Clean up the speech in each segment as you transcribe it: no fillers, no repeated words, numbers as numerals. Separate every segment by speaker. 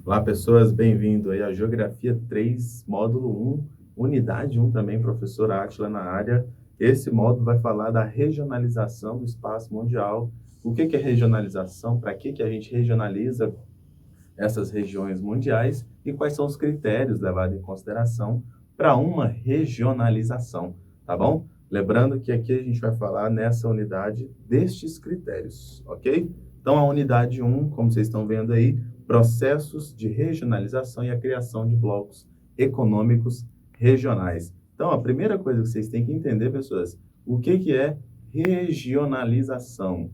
Speaker 1: Olá, pessoas, bem-vindo aí à Geografia 3, módulo 1, unidade 1 também, professor Átila na área. Esse módulo vai falar da regionalização do espaço mundial. O que é regionalização? Para que a gente regionaliza essas regiões mundiais e quais são os critérios levados em consideração para uma regionalização, tá bom? Lembrando que aqui a gente vai falar nessa unidade destes critérios, ok? Então, a unidade 1, como vocês estão vendo aí, processos de regionalização e a criação de blocos econômicos regionais. Então, a primeira coisa que vocês têm que entender, pessoas, o que é regionalização?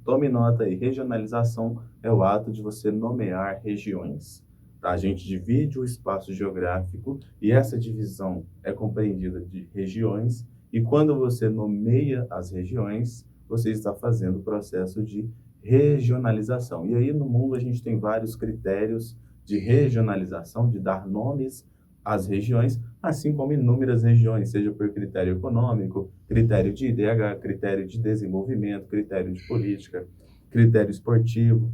Speaker 1: Tome nota aí, regionalização é o ato de você nomear regiões. Tá? A gente divide o espaço geográfico e essa divisão é compreendida de regiões, e quando você nomeia as regiões, você está fazendo o processo de regionalização. E aí no mundo a gente tem vários critérios de regionalização, de dar nomes às regiões, assim como inúmeras regiões, seja por critério econômico, critério de IDH, critério de desenvolvimento, critério de política, critério esportivo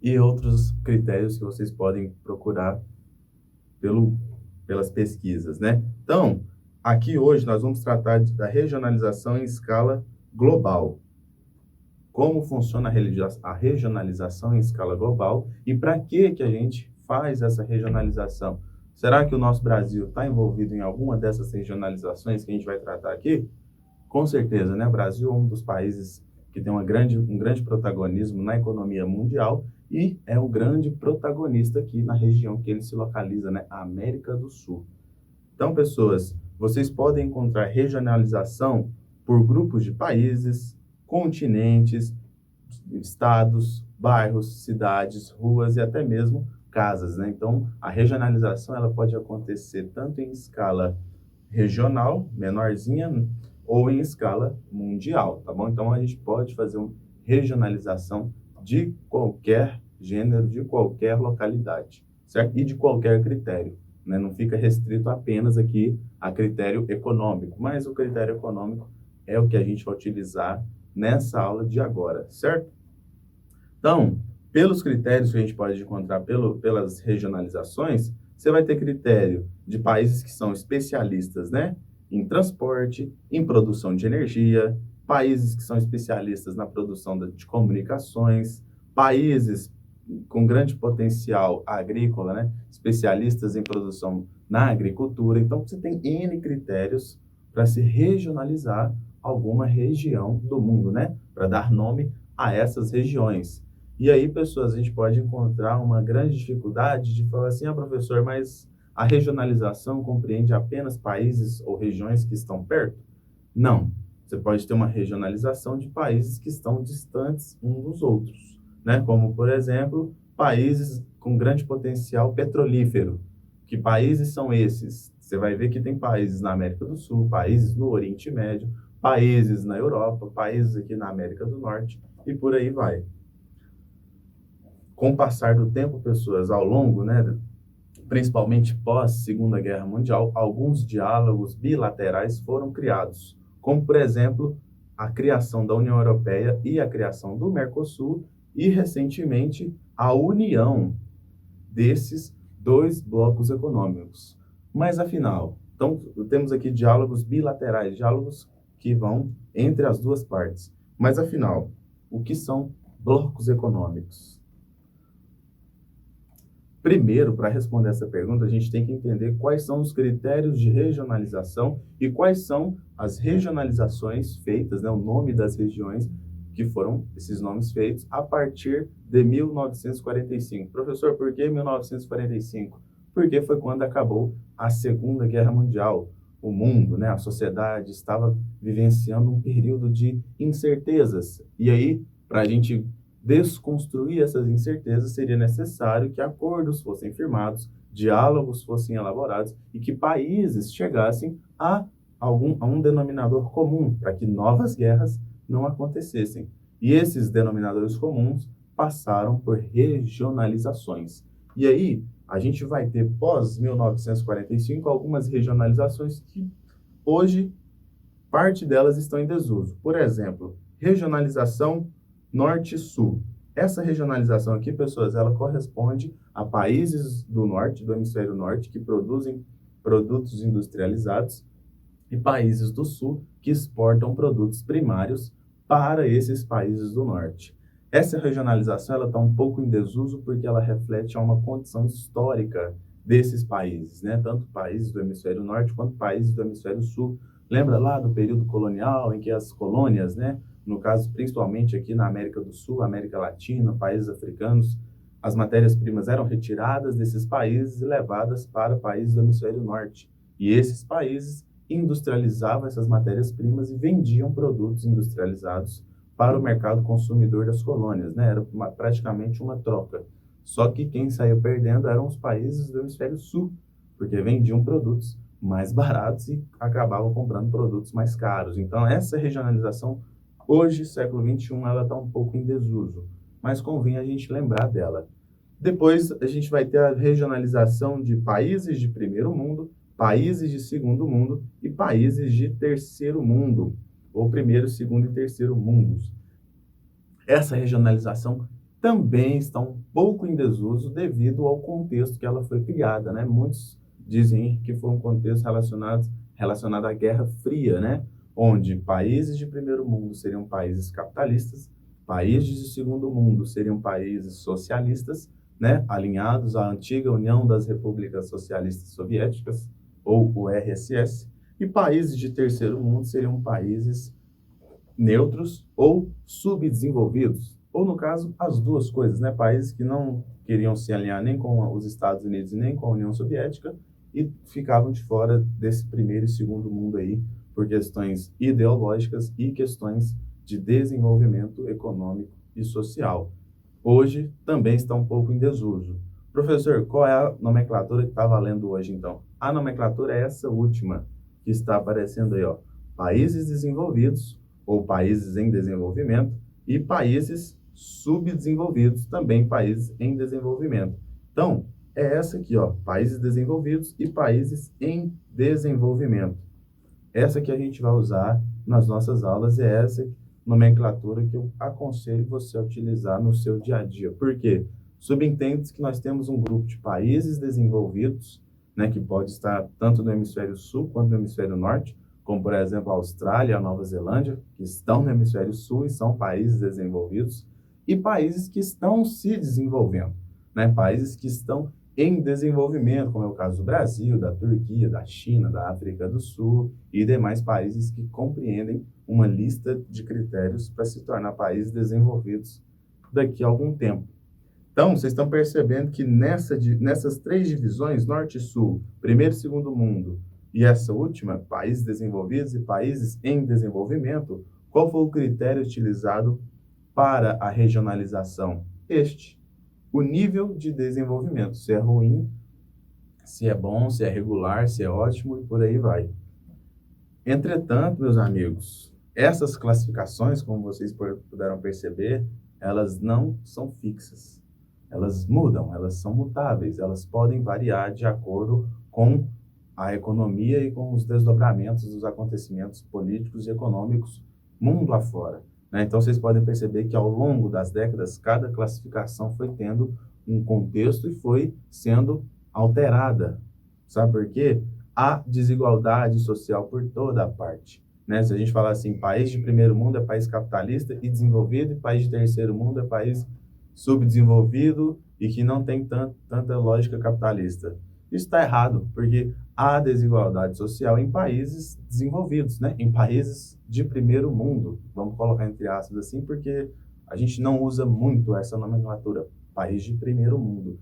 Speaker 1: e outros critérios que vocês podem procurar pelas pesquisas, né? Então, aqui hoje nós vamos tratar da regionalização em escala global. Como funciona a regionalização em escala global e para que a gente faz essa regionalização? Será que o nosso Brasil está envolvido em alguma dessas regionalizações que a gente vai tratar aqui? Com certeza, né? O Brasil é um dos países que tem um grande protagonismo na economia mundial e é o grande protagonista aqui na região que ele se localiza, né? A América do Sul. Então, pessoas, vocês podem encontrar regionalização por grupos de países, continentes, estados, bairros, cidades, ruas e até mesmo casas, né? Então, a regionalização ela pode acontecer tanto em escala regional, menorzinha, ou em escala mundial, tá bom? Então, a gente pode fazer uma regionalização de qualquer gênero, de qualquer localidade, certo? E de qualquer critério, né? Não fica restrito apenas aqui a critério econômico, mas o critério econômico é o que a gente vai utilizar nessa aula de agora, certo? Então, pelos critérios que a gente pode encontrar pelas regionalizações, você vai ter critério de países que são especialistas, né, em transporte, em produção de energia, países que são especialistas na produção de comunicações, países com grande potencial agrícola, né, especialistas em produção na agricultura. Então, você tem N critérios para se regionalizar alguma região do mundo, né, para dar nome a essas regiões. E aí, pessoas, a gente pode encontrar uma grande dificuldade de falar assim, professor, mas a regionalização compreende apenas países ou regiões que estão perto? Não. Você pode ter uma regionalização de países que estão distantes uns dos outros, né? Como, por exemplo, países com grande potencial petrolífero. Que países são esses? Você vai ver que tem países na América do Sul, países no Oriente Médio, países na Europa, países aqui na América do Norte e por aí vai. Com o passar do tempo, pessoas, ao longo, né, principalmente pós Segunda Guerra Mundial, alguns diálogos bilaterais foram criados, como, por exemplo, a criação da União Europeia e a criação do Mercosul, e, recentemente, a união desses dois blocos econômicos. Mas, afinal, então, temos aqui diálogos bilaterais, diálogos que vão entre as duas partes. Mas, afinal, o que são blocos econômicos? Primeiro, para responder essa pergunta, a gente tem que entender quais são os critérios de regionalização e quais são as regionalizações feitas, né, o nome das regiões que foram esses nomes feitos a partir de 1945. Professor, por que 1945? Porque foi quando acabou a Segunda Guerra Mundial. O mundo, né, a sociedade estava vivenciando um período de incertezas. E aí, para a gente desconstruir essas incertezas, seria necessário que acordos fossem firmados, diálogos fossem elaborados e que países chegassem a um denominador comum para que novas guerras não acontecessem. E esses denominadores comuns passaram por regionalizações. E aí, a gente vai ter, pós-1945, algumas regionalizações que hoje, parte delas estão em desuso. Por exemplo, regionalização Norte-Sul. essa regionalização aqui, pessoas, ela corresponde a países do norte, do hemisfério norte, que produzem produtos industrializados e países do sul que exportam produtos primários para esses países do norte. Essa regionalização ela está um pouco em desuso porque ela reflete uma condição histórica desses países, né? Tanto países do hemisfério norte quanto países do hemisfério sul. Lembra lá do período colonial em que as colônias, né? No caso, principalmente aqui na América do Sul, América Latina, países africanos, as matérias-primas eram retiradas desses países e levadas para países do hemisfério norte. E esses países industrializavam essas matérias-primas e vendiam produtos industrializados para o mercado consumidor das colônias, né? Era praticamente uma troca. Só que quem saiu perdendo eram os países do hemisfério sul, porque vendiam produtos mais baratos e acabavam comprando produtos mais caros. Então, essa regionalização, hoje, século XXI, ela está um pouco em desuso, mas convém a gente lembrar dela. Depois, a gente vai ter a regionalização de países de primeiro mundo, países de segundo mundo e países de terceiro mundo, ou primeiro, segundo e terceiro mundos. Essa regionalização também está um pouco em desuso devido ao contexto que ela foi criada, né? Muitos dizem que foi um contexto relacionado à Guerra Fria, né? Onde países de primeiro mundo seriam países capitalistas, países de segundo mundo seriam países socialistas, né? Alinhados à antiga União das Repúblicas Socialistas Soviéticas, ou o RSS, e países de terceiro mundo seriam países neutros ou subdesenvolvidos, ou no caso, as duas coisas, né? Países que não queriam se alinhar nem com os Estados Unidos nem com a União Soviética e ficavam de fora desse primeiro e segundo mundo aí por questões ideológicas e questões de desenvolvimento econômico e social. Hoje também está um pouco em desuso. Professor, qual é a nomenclatura que está valendo hoje, então? A nomenclatura é essa última que está aparecendo aí, ó. Países desenvolvidos ou países em desenvolvimento e países subdesenvolvidos, também países em desenvolvimento. Então, é essa aqui, ó, países desenvolvidos e países em desenvolvimento. Essa que a gente vai usar nas nossas aulas é essa nomenclatura que eu aconselho você a utilizar no seu dia a dia. Por quê? Subentende-se que nós temos um grupo de países desenvolvidos, né, que pode estar tanto no hemisfério sul quanto no hemisfério norte, como, por exemplo, a Austrália e a Nova Zelândia, que estão no hemisfério sul e são países desenvolvidos, e países que estão se desenvolvendo, né, países que estão em desenvolvimento, como é o caso do Brasil, da Turquia, da China, da África do Sul e demais países que compreendem uma lista de critérios para se tornar países desenvolvidos daqui a algum tempo. Então, vocês estão percebendo que nessas três divisões, Norte e Sul, primeiro e segundo mundo, e essa última, países desenvolvidos e países em desenvolvimento, qual foi o critério utilizado para a regionalização? O nível de desenvolvimento, se é ruim, se é bom, se é regular, se é ótimo e por aí vai. Entretanto, meus amigos, essas classificações, como vocês puderam perceber, elas não são fixas. Elas mudam, elas são mutáveis, elas podem variar de acordo com a economia e com os desdobramentos dos acontecimentos políticos e econômicos mundo afora, né? Então, vocês podem perceber que ao longo das décadas, cada classificação foi tendo um contexto e foi sendo alterada. Sabe por quê? Há desigualdade social por toda a parte, né? Se a gente falar assim, país de primeiro mundo é país capitalista e desenvolvido, e país de terceiro mundo é país subdesenvolvido e que não tem tanta lógica capitalista. Isso está errado, porque há desigualdade social em países desenvolvidos, né? Em países de primeiro mundo, vamos colocar entre aspas assim, porque a gente não usa muito essa nomenclatura, país de primeiro mundo.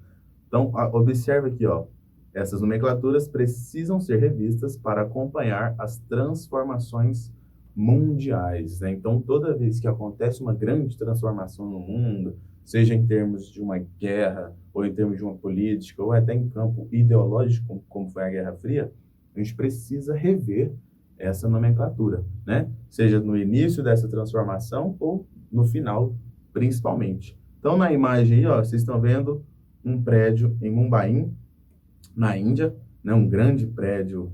Speaker 1: Então, observe aqui, ó, essas nomenclaturas precisam ser revistas para acompanhar as transformações mundiais, né? Então, toda vez que acontece uma grande transformação no mundo, seja em termos de uma guerra, ou em termos de uma política, ou até em campo ideológico, como foi a Guerra Fria, a gente precisa rever essa nomenclatura, né? Seja no início dessa transformação ou no final, principalmente. Então, na imagem aí, ó, vocês estão vendo um prédio em Mumbai, na Índia, né? Um grande prédio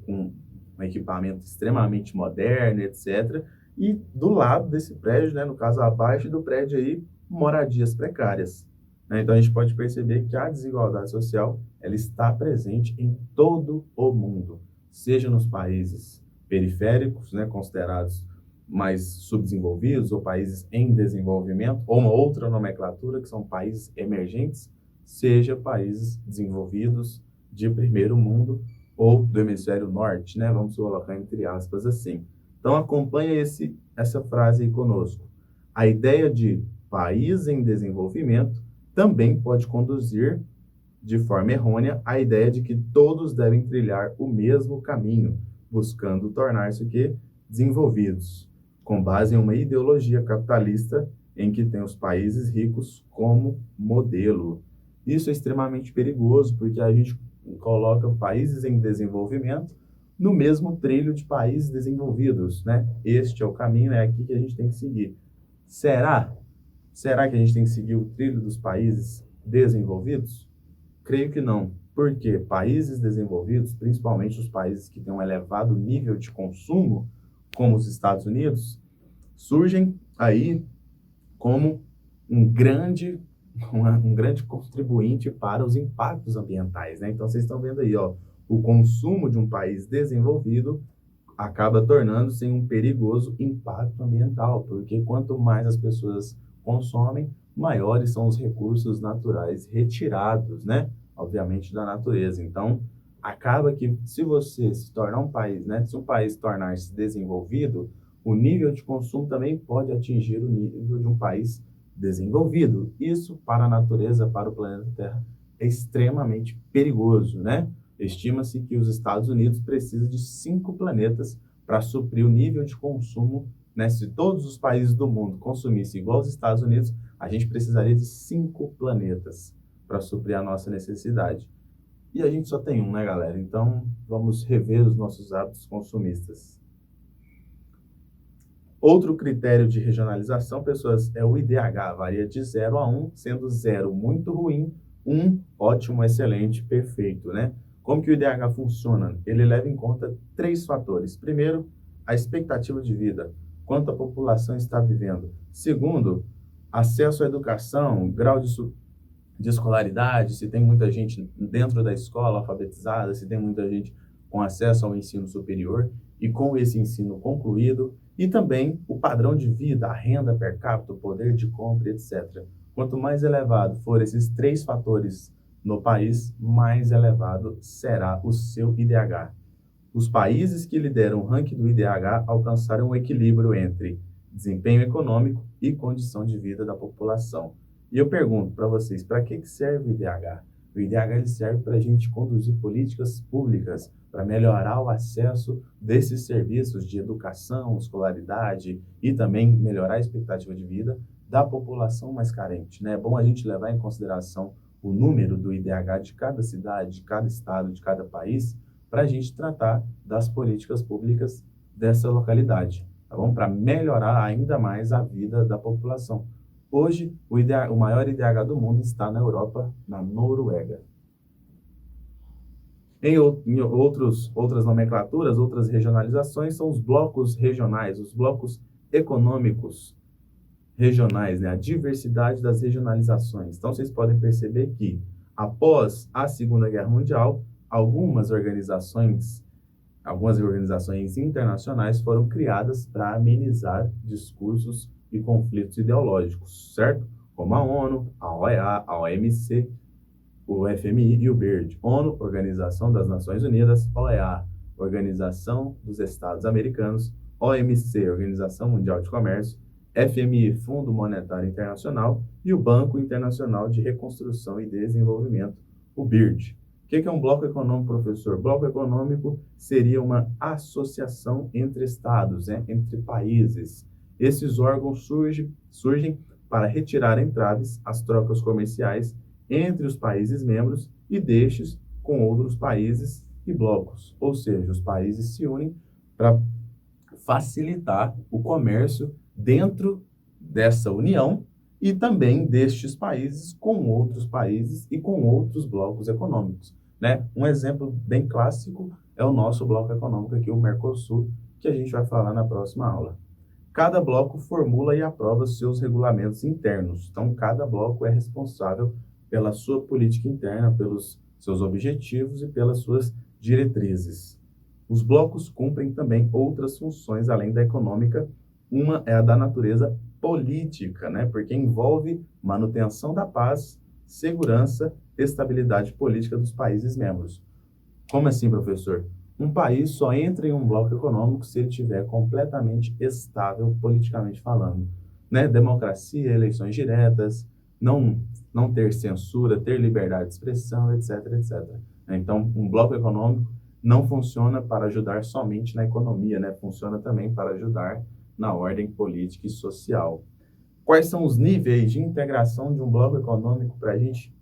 Speaker 1: com um equipamento extremamente moderno, etc., e do lado desse prédio, né, no caso abaixo do prédio aí, moradias precárias. Né? Então a gente pode perceber que a desigualdade social ela está presente em todo o mundo, seja nos países periféricos, né, considerados mais subdesenvolvidos ou países em desenvolvimento, ou uma outra nomenclatura que são países emergentes, seja países desenvolvidos de primeiro mundo ou do hemisfério norte, né? Vamos colocar entre aspas assim. Então acompanha essa frase aí conosco. A ideia de país em desenvolvimento também pode conduzir de forma errônea a ideia de que todos devem trilhar o mesmo caminho, buscando tornar-se o quê? Desenvolvidos, com base em uma ideologia capitalista em que tem os países ricos como modelo. Isso é extremamente perigoso, porque a gente coloca países em desenvolvimento no mesmo trilho de países desenvolvidos, né? Este é o caminho, é aqui que a gente tem que seguir. Será? Será que a gente tem que seguir o trilho dos países desenvolvidos? Creio que não, porque países desenvolvidos, principalmente os países que têm um elevado nível de consumo, como os Estados Unidos, surgem aí como um grande contribuinte para os impactos ambientais, né? Então, vocês estão vendo aí, ó, o consumo de um país desenvolvido acaba tornando-se um perigoso impacto ambiental, porque quanto mais as pessoas consomem, maiores são os recursos naturais retirados, né? Obviamente, da natureza. Então, acaba que se você se tornar um país, né? Se um país tornar-se desenvolvido, o nível de consumo também pode atingir o nível de um país desenvolvido. Isso, para a natureza, para o planeta Terra, é extremamente perigoso, né? Estima-se que os Estados Unidos precisam de 5 planetas para suprir o nível de consumo, né? Se todos os países do mundo consumissem igual aos Estados Unidos, a gente precisaria de 5 planetas para suprir a nossa necessidade. E a gente só tem um, né, galera? Então, vamos rever os nossos hábitos consumistas. Outro critério de regionalização, pessoas, é o IDH, varia de 0 a 1, sendo 0 muito ruim, 1 ótimo, excelente, perfeito, né? Como que o IDH funciona? Ele leva em conta 3 fatores. Primeiro, a expectativa de vida, quanto a população está vivendo. Segundo, acesso à educação, grau de escolaridade, se tem muita gente dentro da escola alfabetizada, se tem muita gente com acesso ao ensino superior e com esse ensino concluído, e também o padrão de vida, a renda per capita, o poder de compra, etc. Quanto mais elevado for esses 3 fatores no país, mais elevado será o seu IDH. Os países que lideram o ranking do IDH alcançaram um equilíbrio entre desempenho econômico e condição de vida da população. E eu pergunto para vocês, para que serve o IDH? O IDH ele serve para a gente conduzir políticas públicas, para melhorar o acesso desses serviços de educação, escolaridade e também melhorar a expectativa de vida da população mais carente, né? É bom a gente levar em consideração o número do IDH de cada cidade, de cada estado, de cada país, para a gente tratar das políticas públicas dessa localidade, tá bom? Para melhorar ainda mais a vida da população. Hoje, o maior IDH do mundo está na Europa, na Noruega. Em outras nomenclaturas, outras regionalizações, são os blocos regionais, os blocos econômicos regionais, né? A diversidade das regionalizações. Então, vocês podem perceber que, após a Segunda Guerra Mundial, algumas organizações internacionais foram criadas para amenizar discursos e conflitos ideológicos, certo? Como a ONU, a OEA, a OMC, o FMI e o BIRD. ONU, Organização das Nações Unidas, OEA, Organização dos Estados Americanos, OMC, Organização Mundial de Comércio, FMI, Fundo Monetário Internacional, e o Banco Internacional de Reconstrução e Desenvolvimento, o BIRD. O que é um bloco econômico, professor? Bloco econômico seria uma associação entre estados, né? Entre países. Esses órgãos surgem para retirar entraves às trocas comerciais entre os países membros e destes com outros países e blocos. Ou seja, os países se unem para facilitar o comércio dentro dessa união e também destes países com outros países e com outros blocos econômicos, né? Um exemplo bem clássico é o nosso bloco econômico aqui, o Mercosul, que a gente vai falar na próxima aula. cada bloco formula e aprova seus regulamentos internos. Então, cada bloco é responsável pela sua política interna, pelos seus objetivos e pelas suas diretrizes. Os blocos cumprem também outras funções além da econômica. Uma é a da natureza política, né? Porque envolve manutenção da paz, segurança, estabilidade política dos países membros. Como assim, professor? Um país só entra em um bloco econômico se ele estiver completamente estável politicamente falando, né? Democracia, eleições diretas, não ter censura, ter liberdade de expressão, etc, etc. Então, um bloco econômico não funciona para ajudar somente na economia, né? Funciona também para ajudar na ordem política e social. Quais são os níveis de integração de um bloco econômico para a gente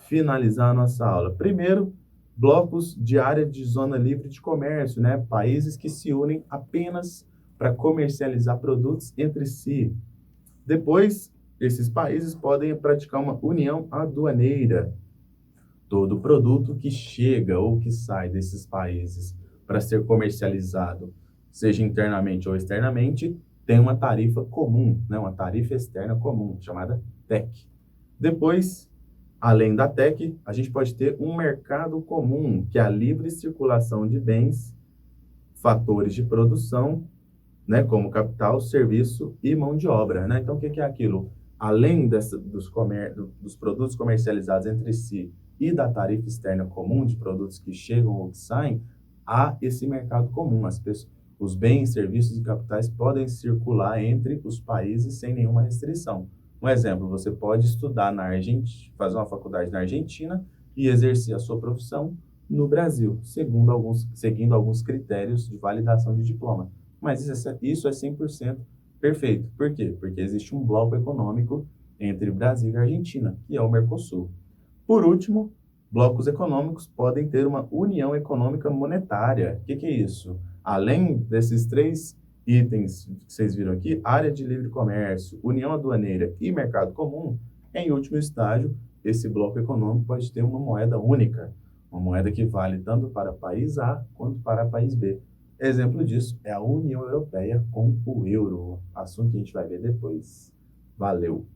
Speaker 1: finalizar a nossa aula? Primeiro, blocos de área de zona livre de comércio, né? Países que se unem apenas para comercializar produtos entre si. Depois, esses países podem praticar uma união aduaneira. Todo produto que chega ou que sai desses países para ser comercializado, seja internamente ou externamente, tem uma tarifa comum, né? Uma tarifa externa comum, chamada TEC. Depois, além da TEC, a gente pode ter um mercado comum, que é a livre circulação de bens, fatores de produção, né, como capital, serviço e mão de obra, né? Então, o que é aquilo? Além dos produtos comercializados entre si e da tarifa externa comum de produtos que chegam ou que saem, há esse mercado comum. Os bens, serviços e capitais podem circular entre os países sem nenhuma restrição. Um exemplo, você pode estudar na Argentina, fazer uma faculdade na Argentina e exercer a sua profissão no Brasil, seguindo alguns critérios de validação de diploma. Mas isso é 100% perfeito. Por quê? Porque existe um bloco econômico entre Brasil e Argentina, que é o Mercosul. Por último, blocos econômicos podem ter uma união econômica monetária. O que é isso? Além desses três itens que vocês viram aqui, área de livre comércio, união aduaneira e mercado comum, em último estágio, esse bloco econômico pode ter uma moeda única, uma moeda que vale tanto para país A quanto para país B. Exemplo disso é a União Europeia com o euro, assunto que a gente vai ver depois. Valeu!